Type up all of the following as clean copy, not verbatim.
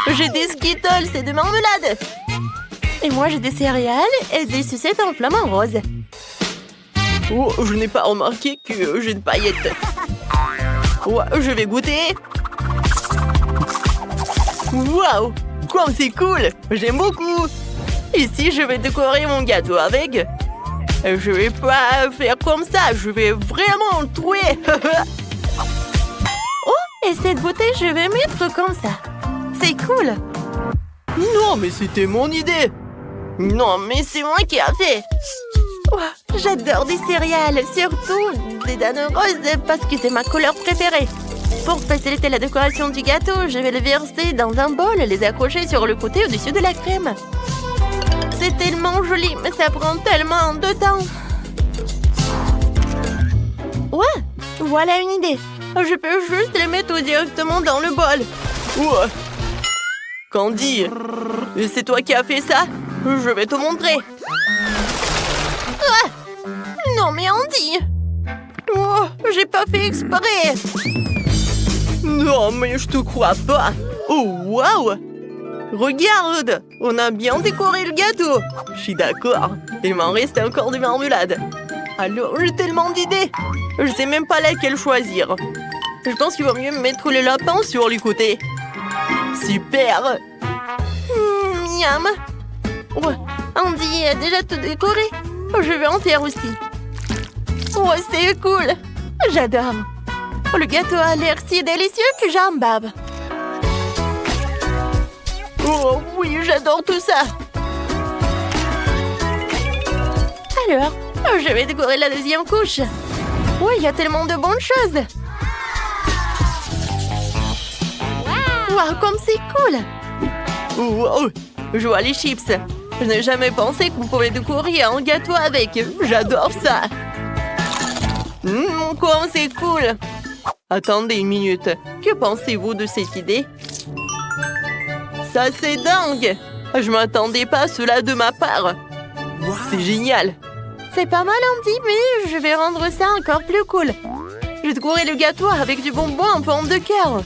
J'ai des Skittles et de marmelade. Et moi, j'ai des céréales et des sucettes en flamant rose. Oh, je n'ai pas remarqué que j'ai une paillette. Oh, je vais goûter. Waouh, comme c'est cool. J'aime beaucoup. Ici, je vais décorer mon gâteau avec. Je vais pas faire comme ça. Je vais vraiment le trouver. Oh, et cette bouteille, je vais mettre comme ça. C'est cool. Non, mais c'était mon idée. Non, mais c'est moi qui a fait. Oh, j'adore des céréales, surtout des dattes roses parce que c'est ma couleur préférée. Pour faciliter la décoration du gâteau, je vais les verser dans un bol et les accrocher sur le côté au-dessus de la crème. C'est tellement joli, mais ça prend tellement de temps. Ouais, voilà une idée. Je peux juste les mettre directement dans le bol. Ouais. Candy, c'est toi qui as fait ça? Je vais te montrer. Ah! Non mais Andy! Oh, j'ai pas fait exprès. Non mais je te crois pas. Oh waouh! Regarde, on a bien décoré le gâteau. Je suis d'accord. Il m'en reste encore de marmelade. Alors j'ai tellement d'idées. Je sais même pas laquelle choisir. Je pense qu'il vaut mieux mettre le lapin sur les côtés. Super. Miam. Ouais, Andy a déjà tout décoré. Je vais en faire aussi. Ouais, c'est cool. J'adore. Le gâteau a l'air si délicieux que j'en bave. Oh oui, j'adore tout ça. Alors, je vais décorer la deuxième couche. Oui, il y a tellement de bonnes choses. Wow, comme c'est cool. Wow, je vois les chips. Je n'ai jamais pensé qu'on pouvait décorer un gâteau avec. J'adore ça. Comme c'est cool. Attendez une minute. Que pensez-vous de cette idée? Ça, c'est dingue. Je m'attendais pas à cela de ma part. Wow. C'est génial. C'est pas mal, Andy, mais je vais rendre ça encore plus cool. Je vais décorer le gâteau avec du bonbon en forme de cœur.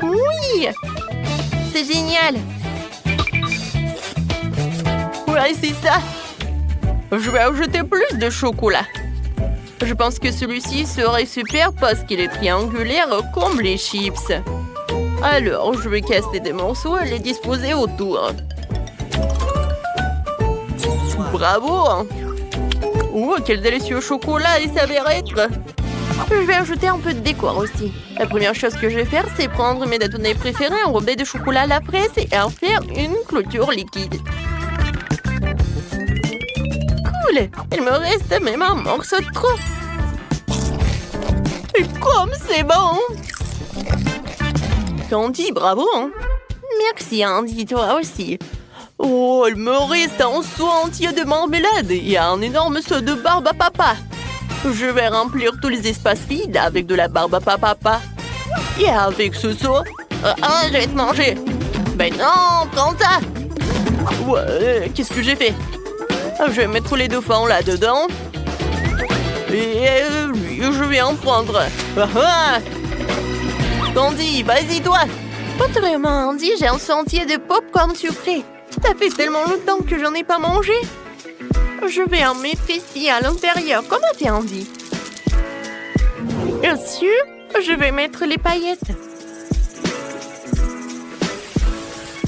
Oui! C'est génial. Ouais, c'est ça. Je vais ajouter plus de chocolat. Je pense que celui-ci serait super parce qu'il est triangulaire comme les chips. Alors, je vais casser des morceaux et les disposer autour. Bravo! Oh, quel délicieux chocolat il s'avère être! Je vais ajouter un peu de décor aussi. La première chose que je vais faire, c'est prendre mes bâtonnets préférés enrobés de chocolat à la fraise et en faire une clôture liquide. Cool! Il me reste même un morceau de trop. Et comme c'est bon! Candy, bravo! Hein? Merci Andy, toi aussi. Oh, il me reste un seau entier de marmelade et un énorme seau de barbe à papa. Je vais remplir tous les espaces vides avec de la barbe à papa. Et avec ce seau... je vais te manger. Ben non, prends ça. Ouais, qu'est-ce que j'ai fait? Je vais mettre les dauphins là-dedans. Et lui, je vais en prendre. Candy, vas-y toi. Pas vraiment, Andy, j'ai un seau entier de pop-corn sucré. Ça fait tellement longtemps que j'en ai pas mangé. Je vais en mettre ici à l'intérieur. Comment t'es, Andy? Bien sûr, je vais mettre les paillettes.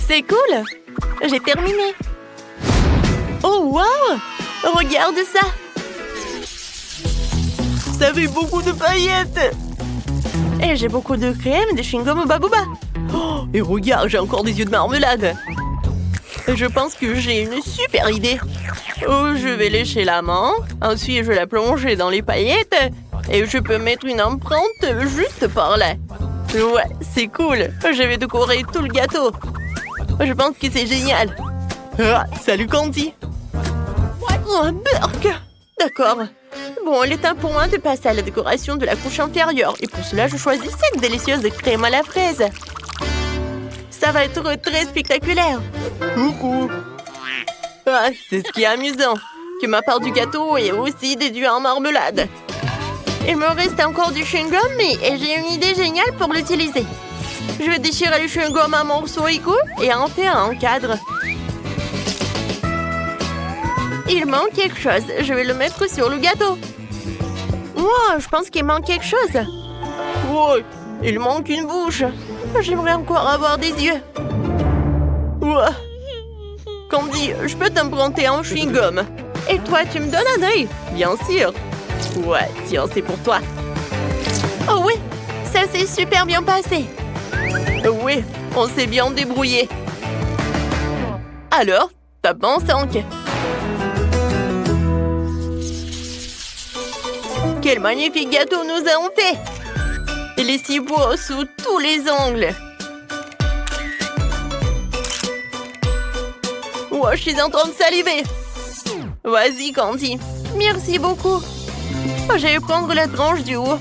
C'est cool. J'ai terminé. Oh, wow! Regarde ça. Ça fait beaucoup de paillettes. Et j'ai beaucoup de crème, de chewing-gum au babouba. Oh, et regarde, j'ai encore des yeux de marmelade. Je pense que j'ai une super idée. Oh, je vais lécher la main. Ensuite, je vais la plonger dans les paillettes. Et je peux mettre une empreinte juste par là. Ouais, c'est cool. Je vais décorer tout le gâteau. Je pense que c'est génial. Ah, salut Candy. Oh, Burk. D'accord. Bon, il est temps pour moi de passer à la décoration de la couche inférieure. Et pour cela, je choisis cette délicieuse crème à la fraise. Ça va être très spectaculaire. Coucou. Ah, c'est ce qui est amusant. Que ma part du gâteau est aussi déduite en marmelade. Il me reste encore du chewing-gum et j'ai une idée géniale pour l'utiliser. Je vais déchirer le chewing-gum en morceaux égaux et en faire un cadre. Il manque quelque chose. Je vais le mettre sur le gâteau. Wow, je pense qu'il manque quelque chose. Wow, il manque une bouche. J'aimerais encore avoir des yeux. Wow. Candy, je peux t'emprunter un chewing-gum. Et toi, tu me donnes un œil? Bien sûr. Ouais, tiens, c'est pour toi. Oh oui, ça s'est super bien passé. Oui, on s'est bien débrouillé. Alors, tape en 5. Quel magnifique gâteau nous avons fait! Il est si beau sous tous les angles. Oh, je suis en train de saliver. Vas-y, Candy. Merci beaucoup. Oh, je vais prendre la tranche du haut.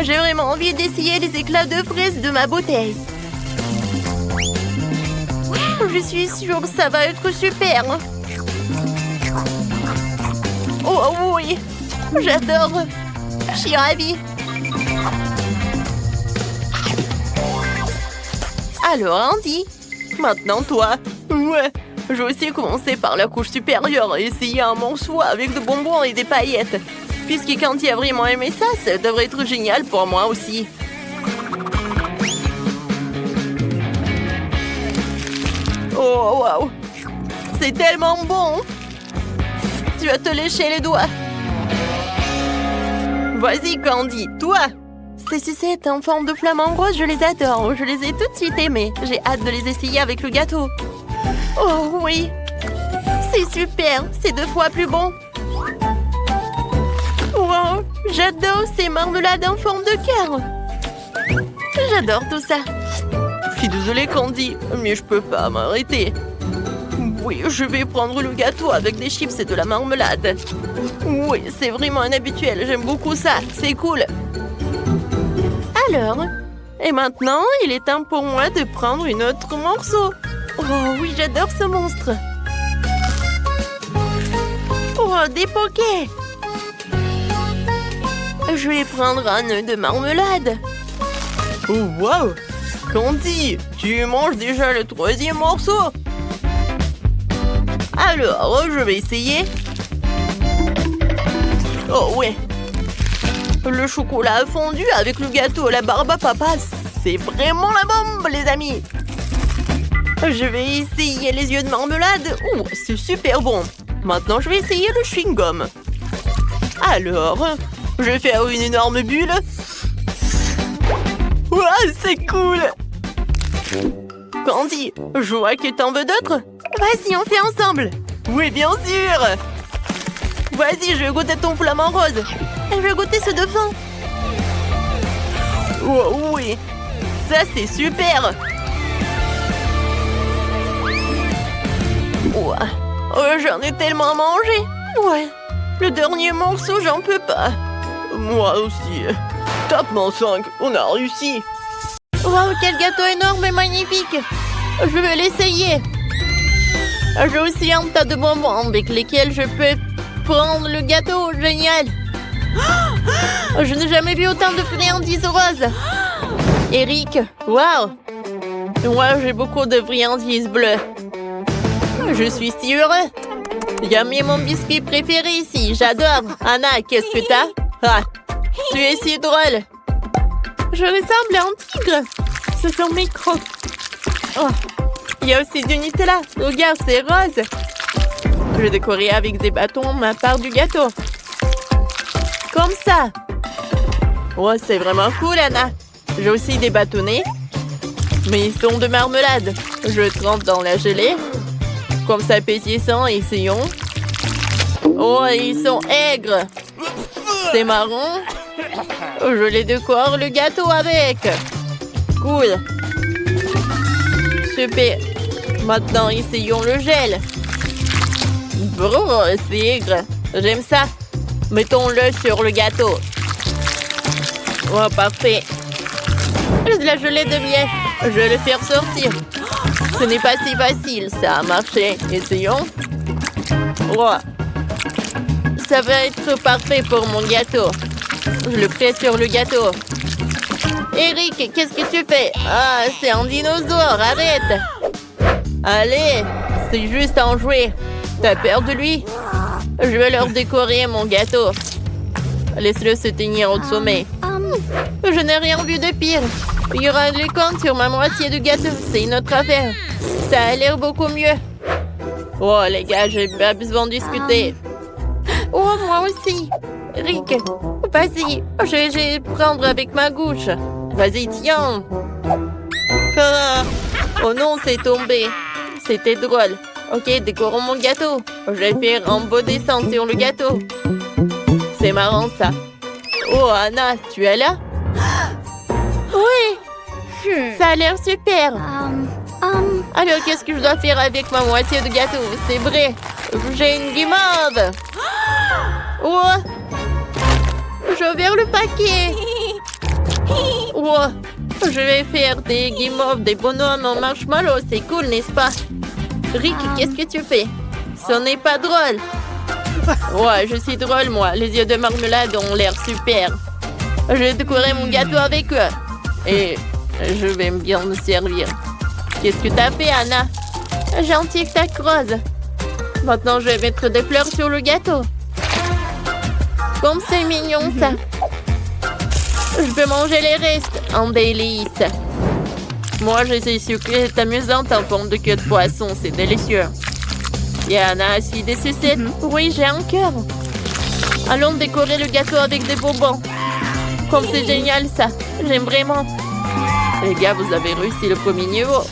J'ai vraiment envie d'essayer les éclats de fraises de ma bouteille. Je suis sûre que ça va être super. Oh oui, j'adore. Je suis ravie. Alors, Andy, maintenant toi. Ouais, je vais aussi commencer par la couche supérieure et essayer un morceau avec des bonbons et des paillettes. Puisque Candy a vraiment aimé ça, ça devrait être génial pour moi aussi. Oh, wow! C'est tellement bon! Tu vas te lécher les doigts. Vas-y, Candy, toi! Ces sucettes en forme de flamant rose, je les adore. Je les ai tout de suite aimées. J'ai hâte de les essayer avec le gâteau. Oh oui! C'est super! C'est 2 fois plus bon. Wow! J'adore ces marmelades en forme de cœur. J'adore tout ça. Je suis désolée, Candy, mais je peux pas m'arrêter. Oui, je vais prendre le gâteau avec des chips et de la marmelade. Oui, c'est vraiment un habituel. J'aime beaucoup ça. C'est cool. Alors, et maintenant, il est temps pour moi de prendre une autre morceau. Oh oui, j'adore ce monstre. Oh, des pokés. Je vais prendre un nœud de marmelade. Oh, wow! Candy, tu manges déjà le 3e morceau? Alors, je vais essayer. Oh, ouais. Le chocolat fondu avec le gâteau à la barbe à papa, c'est vraiment la bombe, les amis. Je vais essayer les yeux de marmelade. Oh, c'est super bon. Maintenant, je vais essayer le chewing-gum. Alors, je vais faire une énorme bulle. Wow, c'est cool! Candy, je vois que t'en veux d'autres. Vas-y, on fait ensemble. Oui, bien sûr. Vas-y, je vais goûter ton flamant rose. Et je vais goûter ce de fin. Oh, oui, ça c'est super. Ouais. Oh, j'en ai tellement mangé. Ouais, le dernier morceau, j'en peux pas. Moi aussi. Tape-moi 5, on a réussi. Wow, quel gâteau énorme et magnifique. Je vais l'essayer. J'ai aussi un tas de bonbons avec lesquels je peux prendre le gâteau. Génial. Je n'ai jamais vu autant de friandises roses. Eric, wow. Moi, j'ai beaucoup de friandises bleues. Je suis si heureux. J'ai mis mon biscuit préféré ici. J'adore. Anna, qu'est-ce que t'as? Ah, tu es si drôle. Je ressemble à un tigre. Ce sont mes crocs. Oh, il y a aussi du Nutella. Regarde, c'est rose. Je vais décorer avec des bâtons ma part du gâteau. Comme ça. Oh, c'est vraiment cool, Anna. J'ai aussi des bâtonnets. Mais ils sont de marmelade. Je trempe dans la gelée. Comme ça, pétillissant, essayons. Oh, ils sont aigres. C'est marron. Je les décore le gâteau avec. Cool. Super. Maintenant, essayons le gel. Brrr, c'est aigre. J'aime ça. Mettons-le sur le gâteau. Oh, parfait. J'ai de la gelée de miel. Je vais le faire sortir. Ce n'est pas si facile, ça a marché. Essayons. Oh. Ça va être parfait pour mon gâteau. Je le presse sur le gâteau. Eric, qu'est-ce que tu fais? Ah, c'est un dinosaure, arrête! Allez, c'est juste un jouet. T'as peur de lui? Je vais leur décorer mon gâteau. Laisse-le se tenir au sommet. Je n'ai rien vu de pire. Il y aura des cornes sur ma moitié de gâteau. C'est une autre affaire. Ça a l'air beaucoup mieux. Oh, les gars, j'ai pas besoin de discuter. Oh, moi aussi. Rick, vas-y. Je vais prendre avec ma gauche. Vas-y, tiens. Ah. Oh non, c'est tombé. C'était drôle. Ok, décorons mon gâteau. Je vais faire un beau dessin sur le gâteau. C'est marrant, ça. Oh, Anna, tu es là? Oui. Ça a l'air super. Alors, qu'est-ce que je dois faire avec ma moitié de gâteau? C'est vrai. J'ai une guimauve. Oh. Je vais le paquet. Oh. Je vais faire des guimauves, des bonhommes en marshmallow. C'est cool, n'est-ce pas? Rick, qu'est-ce que tu fais? Ce n'est pas drôle. Ouais, je suis drôle, moi. Les yeux de marmelade ont l'air super. Je vais décorer mon gâteau avec eux. Et je vais bien me servir. Qu'est-ce que t'as fait, Anna? J'ai un tic-tac rose. Maintenant, je vais mettre des fleurs sur le gâteau. Comme c'est mignon, ça. Je peux manger les restes. Un délice. Moi, je suis sûre que c'est amusant en forme de queue de poisson. C'est délicieux. Et Anna a aussi des sucettes. Oui, j'ai un cœur. Allons décorer le gâteau avec des bonbons. Comme c'est génial, ça. J'aime vraiment. Les gars, vous avez réussi le premier niveau.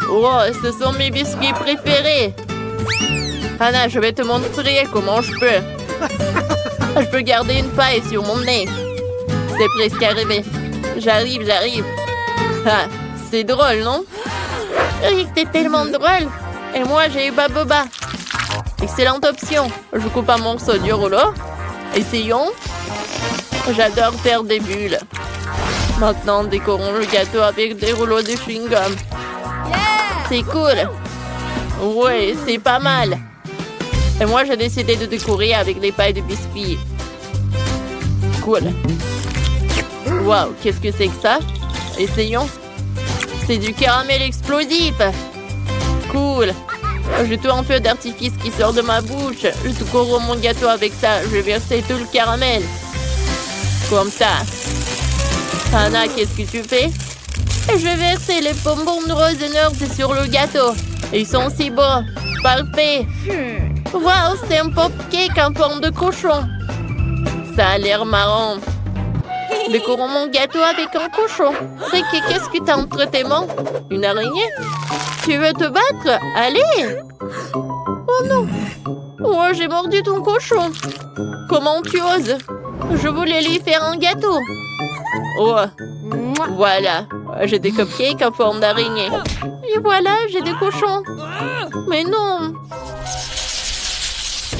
Oh, ce sont mes biscuits préférés. Anna, je vais te montrer comment je peux. Je peux garder une paille sur mon nez. C'est presque arrivé. J'arrive. Ah, c'est drôle, non? Rick, t'es tellement drôle. Et moi, j'ai eu Baboba. Excellente option. Je coupe un morceau du rouleau. Essayons. J'adore faire des bulles. Maintenant, décorons le gâteau avec des rouleaux de chewing-gum. C'est cool. Ouais, c'est pas mal. Et moi, j'ai décidé de décorer avec des pailles de biscuits. Cool. Waouh, qu'est-ce que c'est que ça? Essayons. C'est du caramel explosif. Cool. J'ai tout un peu d'artifice qui sort de ma bouche. Je décore mon gâteau avec ça. Je vais verser tout le caramel. Comme ça. Anna, qu'est-ce que tu fais? Et je vais verser les bonbons roses et nerds sur le gâteau. Ils sont si beaux. Parfait. Waouh, c'est un pop-cake en forme de cochon. Ça a l'air marrant. Décorons mon gâteau avec un cochon. Rick, qu'est-ce que t'as entre tes mains? Une araignée? Tu veux te battre? Allez! Oh non! Oh, j'ai mordu ton cochon. Comment tu oses? Je voulais lui faire un gâteau. Oh, voilà. J'ai des cupcakes en forme d'araignée. Et voilà, j'ai des cochons. Mais non!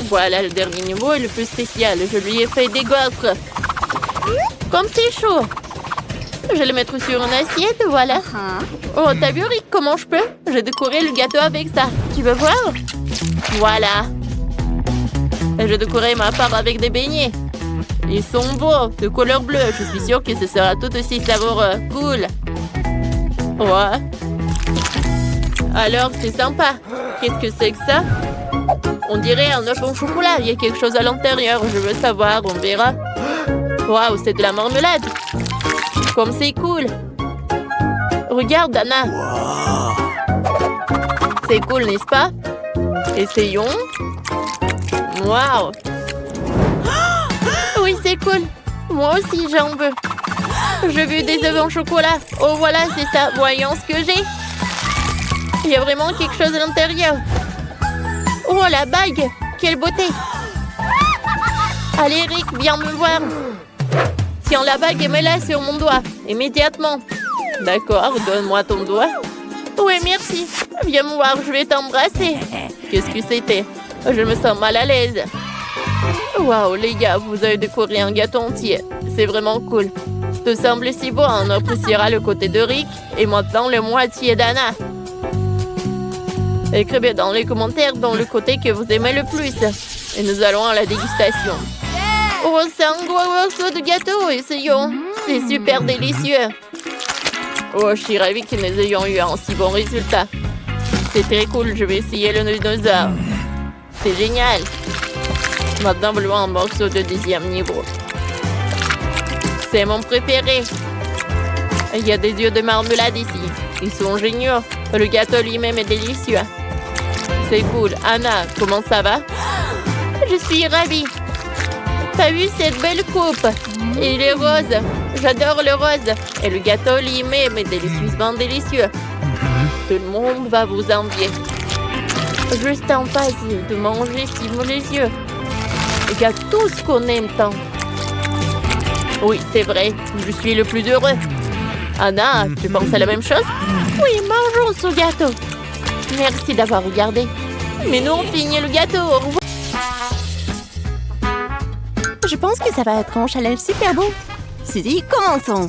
Voilà, le dernier niveau est le plus spécial. Je lui ai fait des gaufres. Comme c'est chaud. Je vais le mettre sur une assiette, voilà. Oh, t'as vu, Rick, comment je peux? J'ai décoré le gâteau avec ça. Tu veux voir? Voilà. Et j'ai décoré ma part avec des beignets. Ils sont beaux, de couleur bleue. Je suis sûre que ce sera tout aussi savoureux. Cool. Ouais. Alors, c'est sympa. Qu'est-ce que c'est que ça? On dirait un œuf au chocolat. Il y a quelque chose à l'intérieur. Je veux savoir, on verra. Waouh, c'est de la marmelade. Comme c'est cool. Regarde, Anna. C'est cool, n'est-ce pas? Essayons. Waouh. Oui, c'est cool. Moi aussi, j'en veux. Je veux des œufs en chocolat. Oh, voilà, c'est ça. Voyons ce que j'ai. Il y a vraiment quelque chose à l'intérieur. Oh, la bague. Quelle beauté. Allez, Rick, viens me voir. Tiens la bague et mets-la sur mon doigt. Immédiatement. D'accord, donne-moi ton doigt. Oui, merci. Viens me voir, je vais t'embrasser. Qu'est-ce que c'était? Je me sens mal à l'aise. Waouh, les gars, vous avez décoré un gâteau entier. C'est vraiment cool. Tout semble si beau, on appréciera le côté de Rick et maintenant le moitié d'Anna. Écrivez dans les commentaires dans le côté que vous aimez le plus. Et nous allons à la dégustation. Oh, c'est un gros morceau de gâteau, essayons. C'est super délicieux. Oh, je suis ravie que nous ayons eu un si bon résultat. C'est très cool, je vais essayer le dinosaure. C'est génial. Maintenant, voulons un morceau de deuxième niveau. C'est mon préféré. Il y a des yeux de marmelade ici. Ils sont géniaux. Le gâteau lui-même est délicieux. C'est cool. Anna, comment ça va? Je suis ravie. T'as vu cette belle coupe? Et les roses. J'adore le rose. Et le gâteau lui-même est délicieusement délicieux. Tout le monde va vous envier. Juste en face de manger si les yeux. Il y a tout ce qu'on aime tant. Oui, c'est vrai. Je suis le plus heureux. Anna, tu penses à la même chose? Oui, mangeons ce gâteau. Merci d'avoir regardé. Mais nous, on finit le gâteau. Au revoir. Je pense que ça va être un challenge super beau. Suzy, commençons.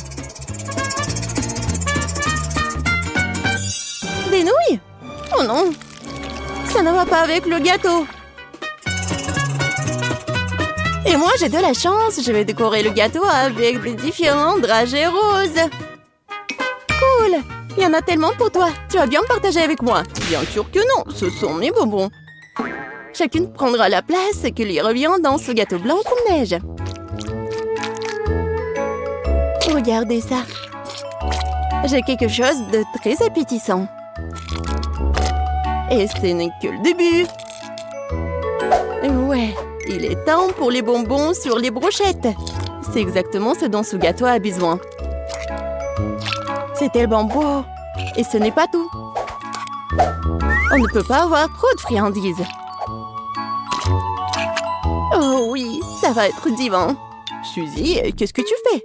Des nouilles? Oh non, ça ne va pas avec le gâteau. Et moi, j'ai de la chance. Je vais décorer le gâteau avec des différents dragées roses. Cool. Il y en a tellement pour toi. Tu vas bien me partager avec moi? Bien sûr que non. Ce sont mes bonbons. Chacune prendra la place qui lui revient dans ce gâteau blanc comme neige. Regardez ça. J'ai quelque chose de très appétissant. Et ce n'est que le début. Ouais, il est temps pour les bonbons sur les brochettes. C'est exactement ce dont ce gâteau a besoin. C'est tellement beau. Et ce n'est pas tout. On ne peut pas avoir trop de friandises. Oh oui, ça va être divin. Suzy, qu'est-ce que tu fais?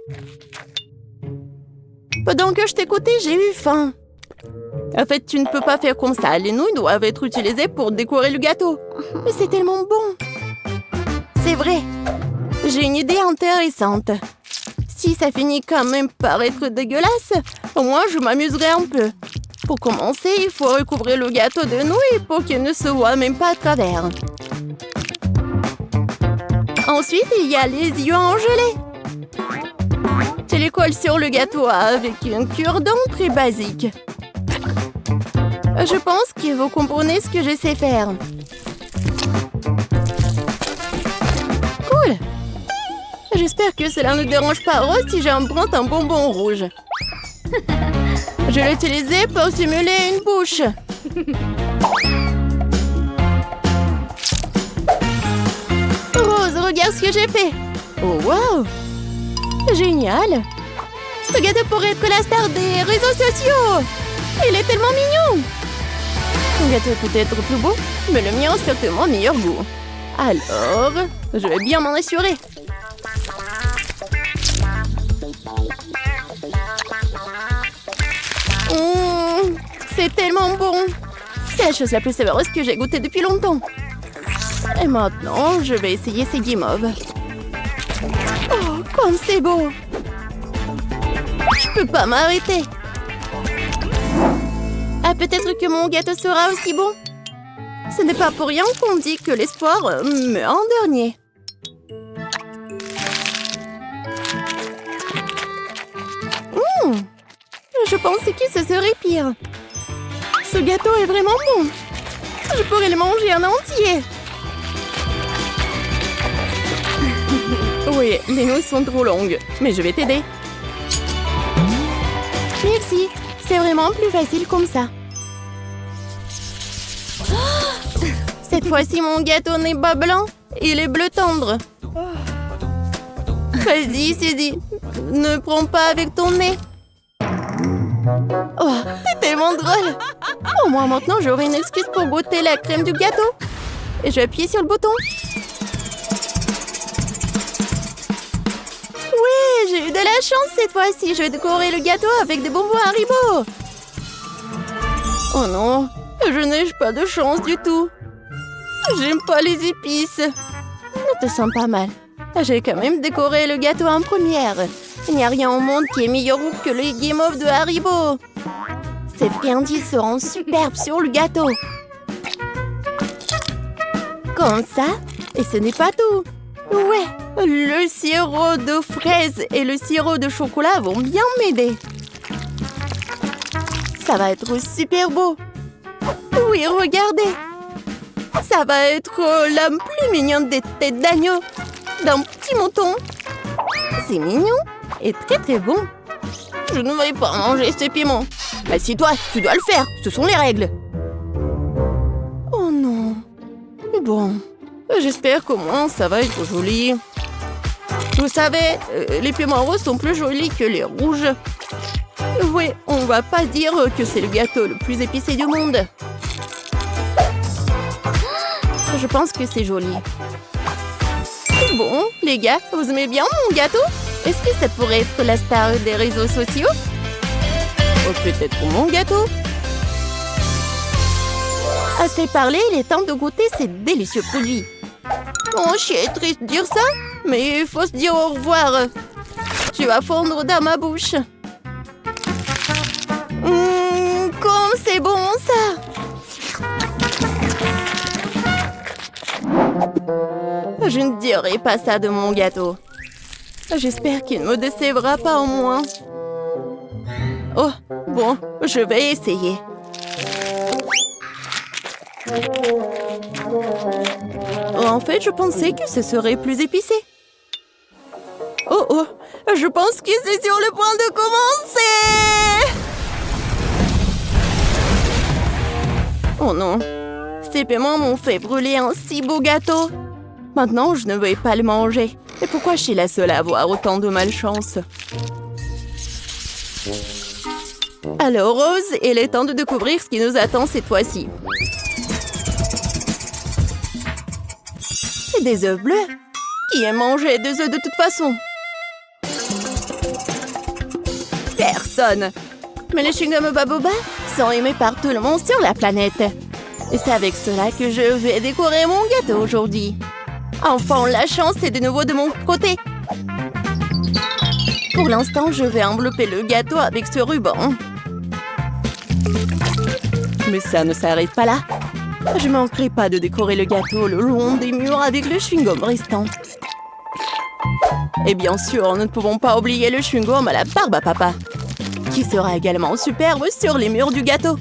Pendant que je t'écoutais, j'ai eu faim. En fait, tu ne peux pas faire comme ça. Les nouilles doivent être utilisées pour décorer le gâteau. Mais c'est tellement bon. C'est vrai. J'ai une idée intéressante. Si ça finit quand même par être dégueulasse, au moins je m'amuserai un peu. Pour commencer, il faut recouvrir le gâteau de nouilles pour qu'il ne se voit même pas à travers. Ensuite, il y a les yeux en gelée. Tu les colles sur le gâteau avec un cure-dent très basique. Je pense que vous comprenez ce que je sais faire. Cool. J'espère que cela ne dérange pas Rose si j'emprunte un bonbon rouge. Je l'ai utilisé pour simuler une bouche. Rose, regarde ce que j'ai fait. Oh, wow. Génial. Ce gâteau pourrait être la star des réseaux sociaux. Il est tellement mignon. Ton gâteau est peut-être plus beau, mais le mien a certainement meilleur goût. Alors, je vais bien m'en assurer. C'est tellement bon. C'est la chose la plus savoureuse que j'ai goûtée depuis longtemps. Et maintenant, je vais essayer ces guimauves. Oh, comme c'est beau. Je peux pas m'arrêter. Ah, peut-être que mon gâteau sera aussi bon. Ce n'est pas pour rien qu'on dit que l'espoir meurt en dernier. Je pensais que ce serait pire. Ce gâteau est vraiment bon. Je pourrais le manger en entier. Oui, les nouilles sont trop longues, mais je vais t'aider. Merci, c'est vraiment plus facile comme ça. Cette fois-ci, mon gâteau n'est pas blanc, il est bleu tendre. Vas-y, Suzy, ne prends pas avec ton nez. Oh, c'est tellement drôle. Au moins maintenant, j'aurai une excuse pour goûter la crème du gâteau. Et je vais appuyer sur le bouton. Oui, j'ai eu de la chance cette fois-ci. Je vais décorer le gâteau avec des bonbons Haribo. Oh non, je n'ai pas de chance du tout. J'aime pas les épices. Ne te sens pas mal. J'ai quand même décoré le gâteau en première. Il n'y a rien au monde qui est meilleur goût que les guimauves de Haribo. Ces friandises seront superbes sur le gâteau. Comme ça. Et ce n'est pas tout. Ouais, le sirop de fraise et le sirop de chocolat vont bien m'aider. Ça va être super beau. Oui, regardez. Ça va être la plus mignonne des têtes d'agneau. D'un petit mouton. C'est mignon et très très bon. Je ne vais pas manger ces piments. Assieds-toi, tu dois le faire. Ce sont les règles. Oh non. Bon, j'espère qu'au moins ça va être joli. Vous savez, les piments roses sont plus jolis que les rouges. Oui, on va pas dire que c'est le gâteau le plus épicé du monde. Je pense que c'est joli. Bon, les gars, vous aimez bien mon gâteau? Est-ce que ça pourrait être la star des réseaux sociaux? Ou peut-être mon gâteau? Assez parlé, il est temps de goûter ces délicieux produits. Oh, je suis triste de dire ça, mais il faut se dire au revoir. Tu vas fondre dans ma bouche. Comme c'est bon ça! Je ne dirai pas ça de mon gâteau. J'espère qu'il ne me décevra pas au moins. Oh, bon, je vais essayer. En fait, je pensais que ce serait plus épicé. Oh, oh, je pense que c'est sur le point de commencer. Oh non, ces piments m'ont fait brûler un si beau gâteau. Maintenant, je ne vais pas le manger. Et pourquoi je suis la seule à avoir autant de malchance? Alors, Rose, il est temps de découvrir ce qui nous attend cette fois-ci. Des œufs bleus? Qui aime manger des œufs de toute façon? Personne! Mais les chewing-gums Baboba sont aimés par tout le monde sur la planète. Et c'est avec cela que je vais décorer mon gâteau aujourd'hui. Enfin, la chance est de nouveau de mon côté. Pour l'instant, je vais envelopper le gâteau avec ce ruban. Mais ça ne s'arrête pas là. Je ne manquerai pas de décorer le gâteau le long des murs avec le chewing-gum restant. Et bien sûr, nous ne pouvons pas oublier le chewing-gum à la barbe à papa, qui sera également superbe sur les murs du gâteau.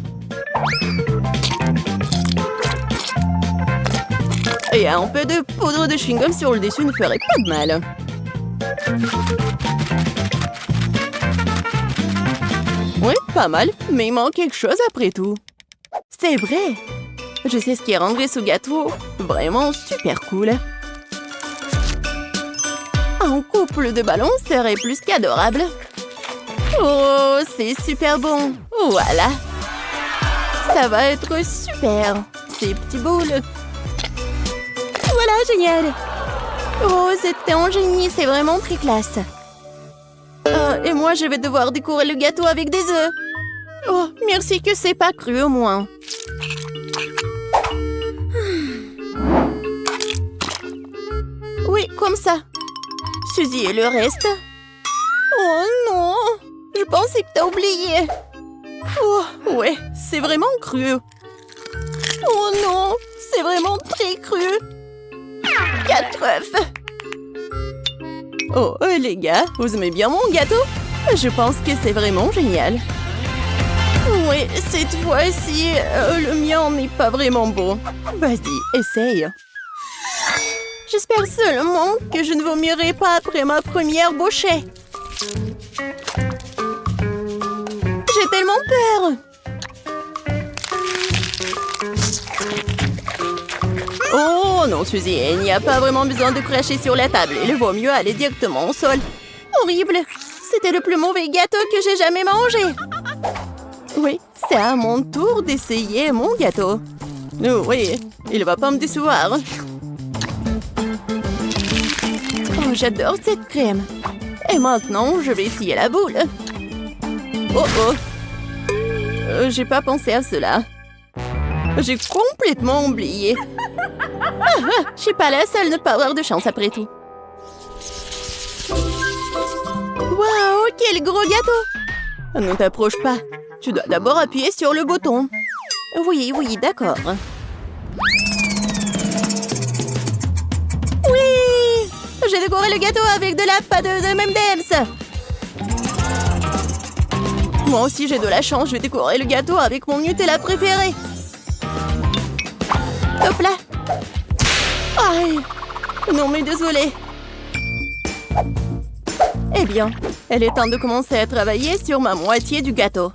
Et un peu de poudre de chewing-gum sur le dessus ne ferait pas de mal. Oui, pas mal, mais il manque quelque chose après tout. C'est vrai. Je sais ce qui rendrait ce gâteau vraiment super cool. Un couple de ballons serait plus qu'adorable. Oh, c'est super bon. Voilà. Ça va être super. Ces petits boules. Voilà, génial. Oh, c'était un génie. C'est vraiment très classe. Et moi, je vais devoir décorer le gâteau avec des œufs. Oh, merci que c'est pas cru au moins. Oui, comme ça. Suzy et le reste. Oh non, je pensais que t'as oublié. Oh, ouais, c'est vraiment cru. Oh non, c'est vraiment très cru. 4 œufs. Oh, les gars, vous aimez bien mon gâteau? Je pense que c'est vraiment génial. Oui, cette fois-ci, le mien n'est pas vraiment beau. Vas-y, essaye. J'espère seulement que je ne vomirai pas après ma première bouchée. J'ai tellement peur. Oh non, Suzy, il n'y a pas vraiment besoin de cracher sur la table. Il vaut mieux aller directement au sol. Horrible. C'était le plus mauvais gâteau que j'ai jamais mangé. Oui, c'est à mon tour d'essayer mon gâteau. Oui, il va pas me décevoir. Oh, j'adore cette crème. Et maintenant, je vais essayer la boule. Oh oh. J'ai pas pensé à cela. J'ai complètement oublié. Je suis pas la seule à ne pas avoir de chance après tout. Waouh, quel gros gâteau! Ne t'approche pas. Tu dois d'abord appuyer sur le bouton. Oui, oui, d'accord. Oui! J'ai décoré le gâteau avec de la pâte de M&M's. Moi aussi, j'ai de la chance. Je vais décorer le gâteau avec mon Nutella préféré. Hop là. Aïe. Non, mais désolé. Eh bien, elle est temps de commencer à travailler sur ma moitié du gâteau.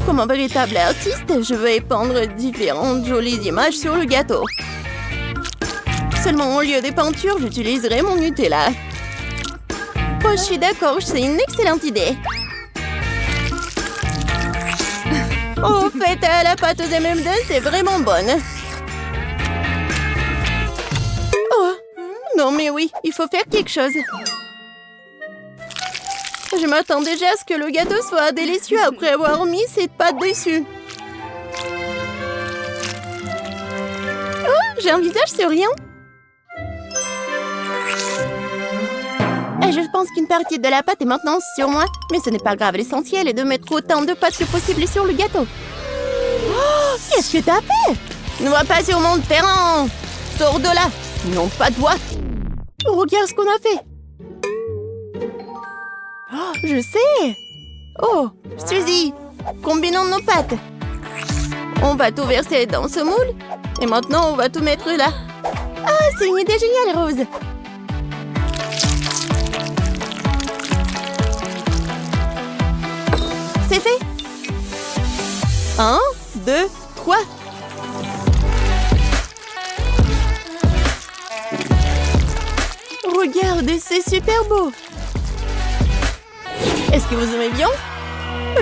Comme un véritable artiste, je vais peindre différentes jolies images sur le gâteau. Seulement au lieu des peintures, j'utiliserai mon Nutella. Oh, je suis d'accord, c'est une excellente idée. Oh, au fait, la pâte aux M&M's est vraiment bonne. Oh, non mais oui, il faut faire quelque chose. Je m'attends déjà à ce que le gâteau soit délicieux après avoir mis cette pâte dessus. Oh, j'ai un visage souriant. Et je pense qu'une partie de la pâte est maintenant sur moi. Mais ce n'est pas grave, l'essentiel est de mettre autant de pâte que possible sur le gâteau. Oh, qu'est-ce que t'as fait? Ne va pas sur mon terrain. Sors de là. Non, pas toi. Regarde ce qu'on a fait. Oh, je sais. Oh, Suzy, combinons nos pâtes. On va tout verser dans ce moule. Et maintenant, on va tout mettre là. Ah, c'est une idée géniale, Rose. C'est fait. 1, 2, 3. Regarde, c'est super beau. Est-ce que vous aimez bien?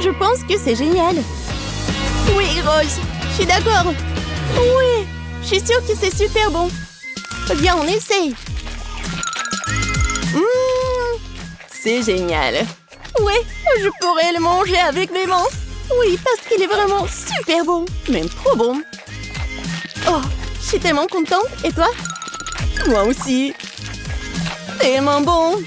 Je pense que c'est génial. Oui, Rose, je suis d'accord. Oui, je suis sûre que c'est super bon. Viens, on essaye. C'est génial. Oui, je pourrais le manger avec mes mains. Oui, parce qu'il est vraiment super bon. Même trop bon. Oh, je suis tellement contente. Et toi? Moi aussi. Tellement bon.